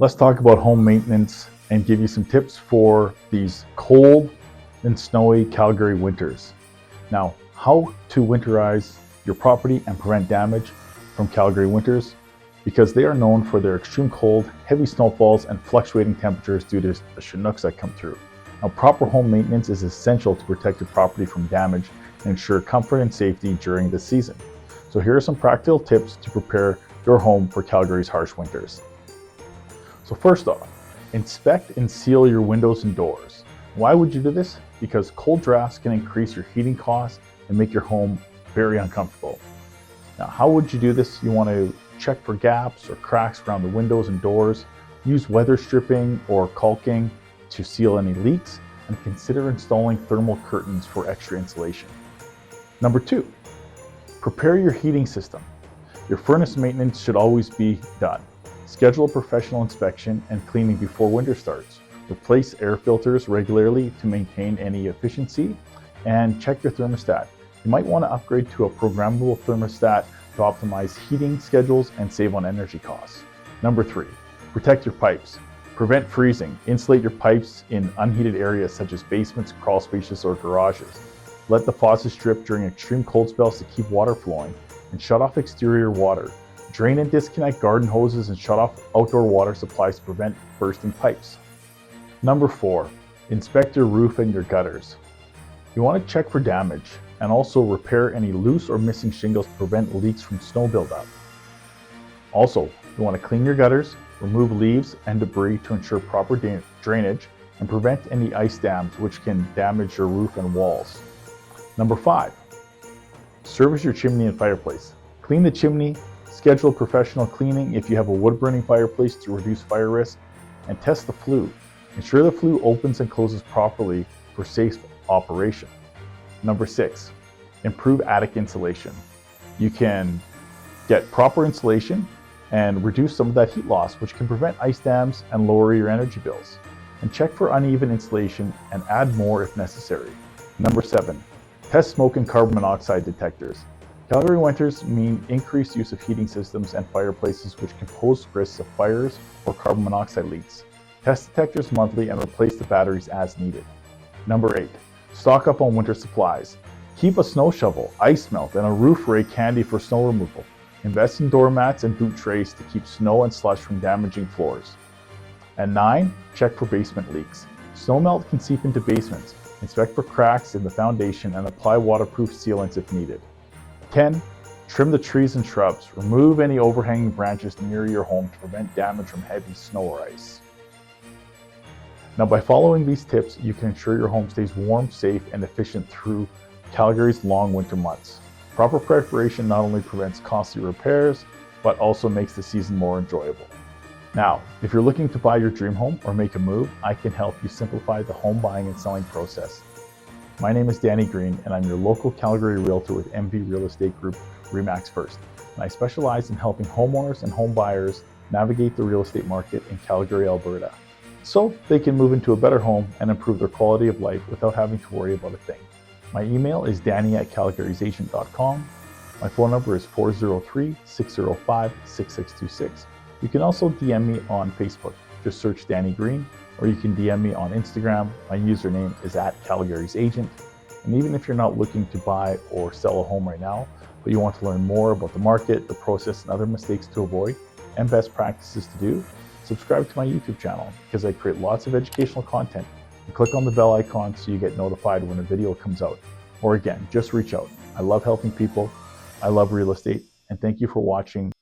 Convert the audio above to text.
Let's talk about home maintenance and give you some tips for these cold and snowy Calgary winters. Now, how to winterize your property and prevent damage from Calgary winters, because they are known for their extreme cold, heavy snowfalls, and fluctuating temperatures due to the Chinooks that come through. Now, proper home maintenance is essential to protect your property from damage and ensure comfort and safety during the season. So here are some practical tips to prepare your home for Calgary's harsh winters. So first off, inspect and seal your windows and doors. Why would you do this? Because cold drafts can increase your heating costs and make your home very uncomfortable. Now, how would you do this? You want to check for gaps or cracks around the windows and doors, use weather stripping or caulking to seal any leaks, and consider installing thermal curtains for extra insulation. Number 2, prepare your heating system. Your furnace maintenance should always be done. Schedule a professional inspection and cleaning before winter starts. Replace air filters regularly to maintain any efficiency, and check your thermostat. You might want to upgrade to a programmable thermostat to optimize heating schedules and save on energy costs. Number 3, protect your pipes. Prevent freezing. Insulate your pipes in unheated areas such as basements, crawl spaces, or garages. Let the faucets drip during extreme cold spells to keep water flowing, and shut off exterior water. Drain and disconnect garden hoses and shut off outdoor water supplies to prevent bursting pipes. Number 4, inspect your roof and your gutters. You want to check for damage and also repair any loose or missing shingles to prevent leaks from snow buildup. Also, you want to clean your gutters, remove leaves and debris to ensure proper drainage, and prevent any ice dams which can damage your roof and walls. Number 5, service your chimney and fireplace. Clean the chimney. Schedule professional cleaning if you have a wood-burning fireplace to reduce fire risk, and test the flue. Ensure the flue opens and closes properly for safe operation. Number 6, improve attic insulation. You can get proper insulation and reduce some of that heat loss, which can prevent ice dams and lower your energy bills. And check for uneven insulation and add more if necessary. Number 7, test smoke and carbon monoxide detectors. Calgary winters mean increased use of heating systems and fireplaces, which can pose risks of fires or carbon monoxide leaks. Test detectors monthly and replace the batteries as needed. Number 8, stock up on winter supplies. Keep a snow shovel, ice melt, and a roof rake handy for snow removal. Invest in doormats and boot trays to keep snow and slush from damaging floors. And 9, check for basement leaks. Snow melt can seep into basements. Inspect for cracks in the foundation and apply waterproof sealants if needed. 10, trim the trees and shrubs. Remove any overhanging branches near your home to prevent damage from heavy snow or ice. Now, by following these tips, you can ensure your home stays warm, safe, and efficient through Calgary's long winter months. Proper preparation not only prevents costly repairs, but also makes the season more enjoyable. Now, if you're looking to buy your dream home or make a move, I can help you simplify the home buying and selling process. My name is Danny Green, and I'm your local Calgary realtor with MV Real Estate Group, RE/MAX First. And I specialize in helping homeowners and home buyers navigate the real estate market in Calgary, Alberta, so they can move into a better home and improve their quality of life without having to worry about a thing. My email is danny@calgarysagent.com. My phone number is 403-605-6626. You can also DM me on Facebook. Just search Danny Green, or you can DM me on Instagram. My username is @CalgarysAgent. And even if you're not looking to buy or sell a home right now, but you want to learn more about the market, the process, and other mistakes to avoid, and best practices to do, subscribe to my YouTube channel, because I create lots of educational content. And click on the bell icon so you get notified when a video comes out. Or again, just reach out. I love helping people. I love real estate. And thank you for watching.